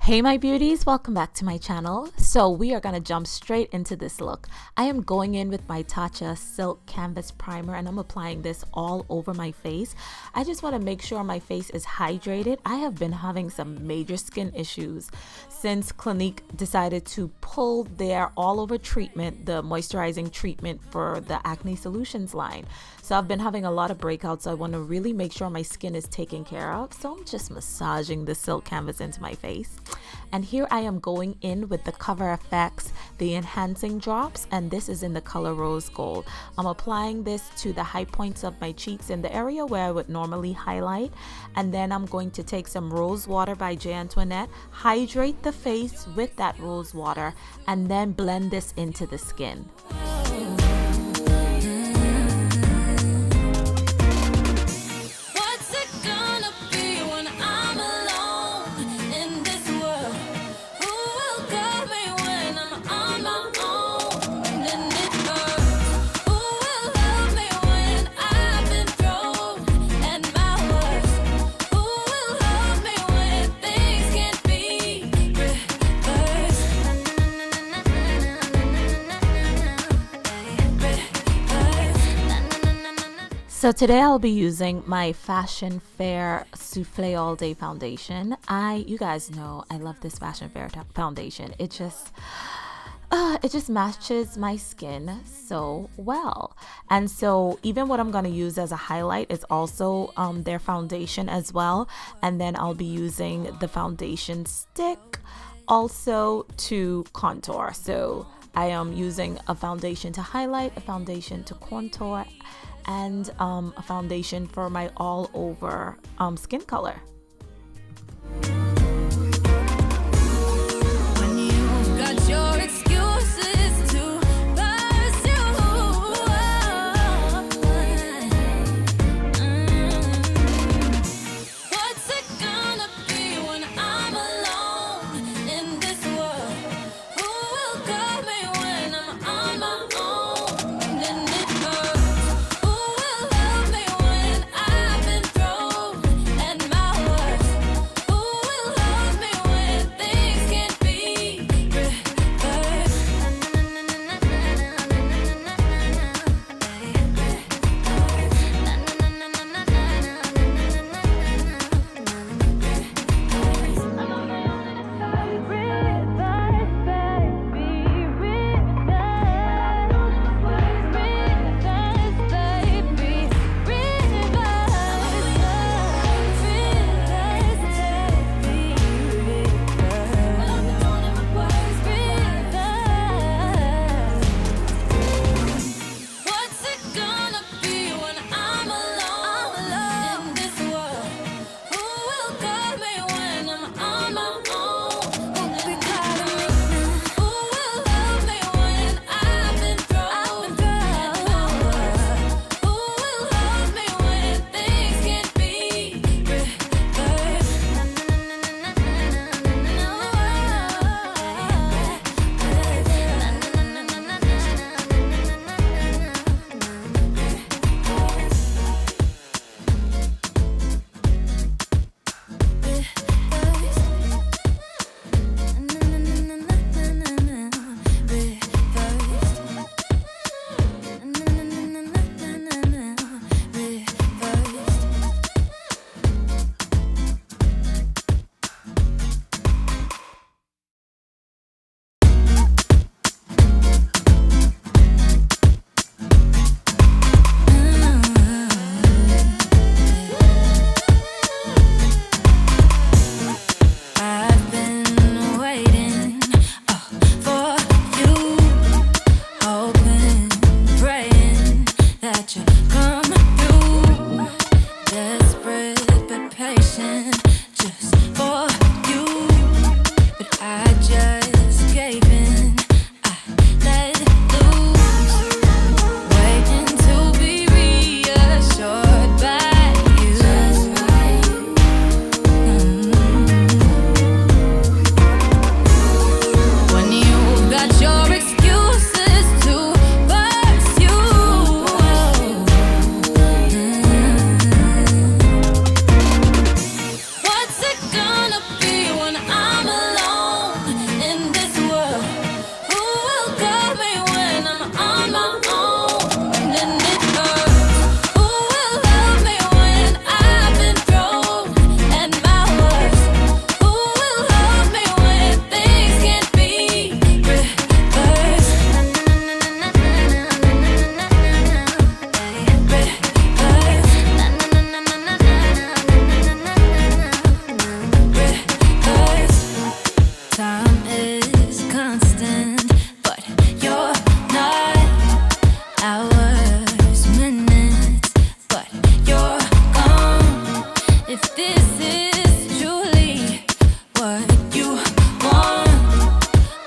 Hey my beauties, welcome back to my channel. So we are going to jump straight into this look. I am going in with my Tatcha Silk Canvas Primer and I'm applying this all over my face. I just want to make sure my face is hydrated. I have been having some major skin issues since Clinique decided to pull their all over treatment, the moisturizing treatment for the Acne Solutions line. So I've been having a lot of breakouts, so I want to really make sure my skin is taken care of. So I'm just massaging the silk canvas into my face. And here I am going in with the Cover FX, the enhancing drops, and this is in the color Rose Gold. I'm applying this to the high points of my cheeks in the area where I would normally highlight. And then I'm going to take some Rose Water by J. Antoinette, hydrate the face with that rose water, and then blend this into the skin. So today I'll be using my Fashion Fair Souffle All Day Foundation. You guys know I love this Fashion Fair foundation. It just matches my skin so well. And so even what I'm going to use as a highlight is also their foundation as well. And then I'll be using the foundation stick also to contour. So I am using a foundation to highlight, a foundation to contour, and a foundation for my all over skin color. When you got your excuses to pursue, what's it gonna be when I'm alone in this world? Who will guide me when I'm on my own? And it hurts. Who will love me when I've been thrown at my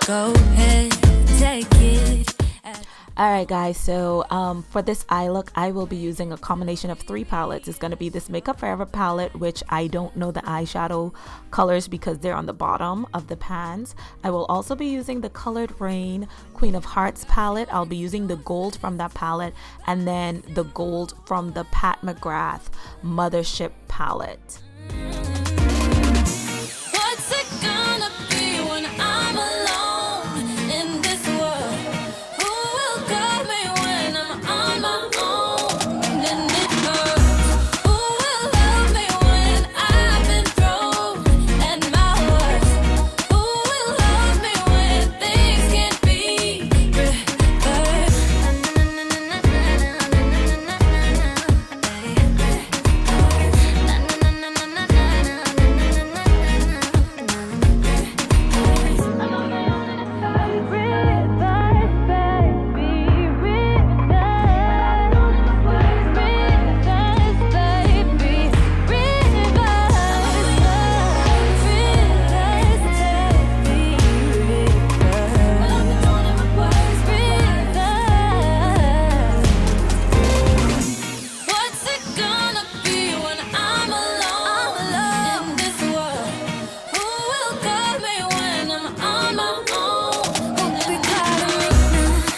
Go ahead, take it. Alright guys, so for this eye look, I will be using a combination of 3 palettes. It's going to be this Makeup Forever palette, which I don't know the eyeshadow colors because they're on the bottom of the pans. I will also be using the Colored Rain Queen of Hearts palette. I'll be using the gold from that palette and then the gold from the Pat McGrath Mothership palette. What's it gonna be when I'm alone in this world? Who will call me when I'm on my own? Then it hurts. Who will love me when I've been thrown at my worst? Who will love me when things can't be reversed? What's it gonna be when I'm alone in this world? Who will call me when I'm on my own? Who will calling me now?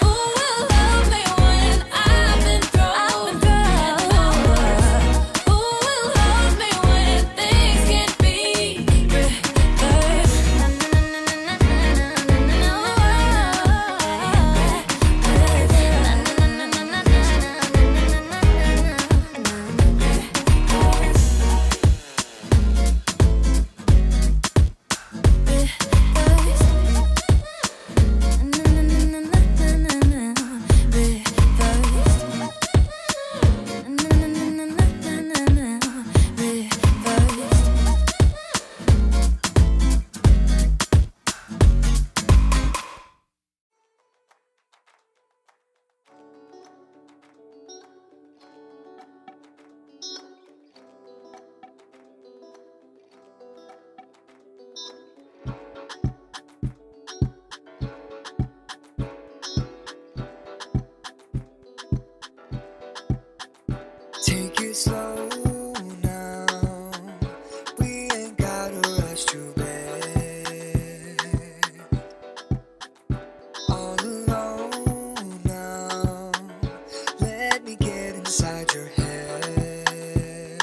Who will love me when I've been thrown at my worst? Who will love me when things can't be Take it slow now. We ain't gotta rush to bed. All alone now. Let me get inside your head.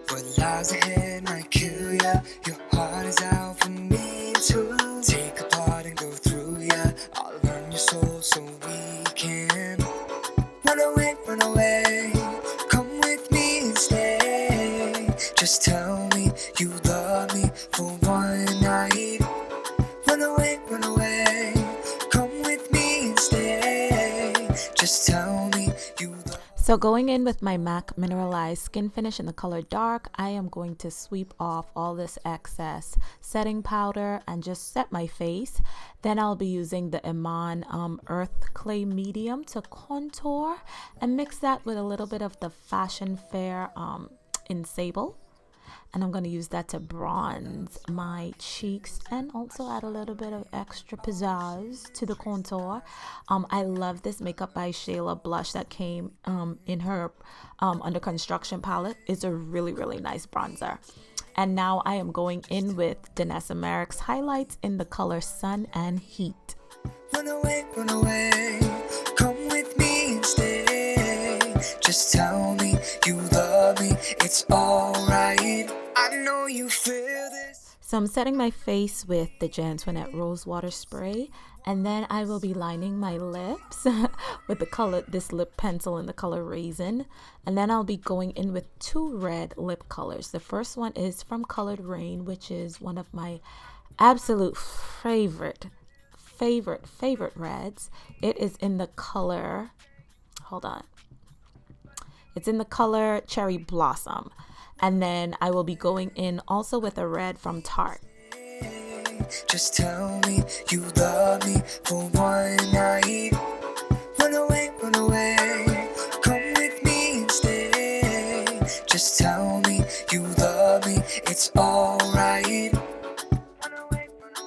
What lies ahead might kill ya. Your heart is out for me to take apart and go through ya. I'll learn your soul so we can run away, run away. Come with me and stay. Just tell me you love me for one night. Run away, run away. Come with me and stay. Just tell me you love me. So going in with my MAC Mineralized Skin Finish in the color Dark, I am going to sweep off all this excess setting powder and just set my face. Then I'll be using the Iman Earth Clay Medium to contour and mix that with a little bit of the Fashion Fair in Sable. And I'm going to use that to bronze my cheeks and also add a little bit of extra pizzazz to the contour. I love this Makeup by Shayla blush that came in her Under Construction palette. It's a really, really nice bronzer. And now I am going in with Danessa Merrick's highlights in the color Sun and Heat. Run away, run away. Come with me and stay. Just tell me you love me. It's alright. I know you feel this. So I'm setting my face with the Jantoinette Rose Water Spray, and then I will be lining my lips with the color, this lip pencil in the color Raisin, and then I'll be going in with 2 red lip colors. The first one is from Colored Rain, which is one of my absolute favorite reds. It is in the color, hold on, it's in the color Cherry Blossom. And then I will be going in also with a red from Tarte. Just tell me you love me for one night. Run away, run away. Come with me and stay. Just tell me you love me. It's alright. Run away, run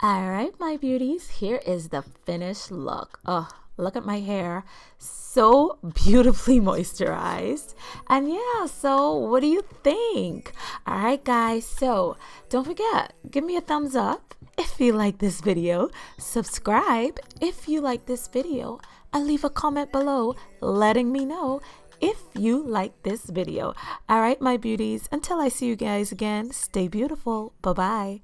All right, my beauties, here is the finished look. Oh, look at my hair. So beautifully moisturized. And yeah, so what do you think? All right, guys, so don't forget, give me a thumbs up if you like this video, subscribe if you like this video, and leave a comment below letting me know if you like this video. All right, my beauties, until I see you guys again, stay beautiful. Bye-bye.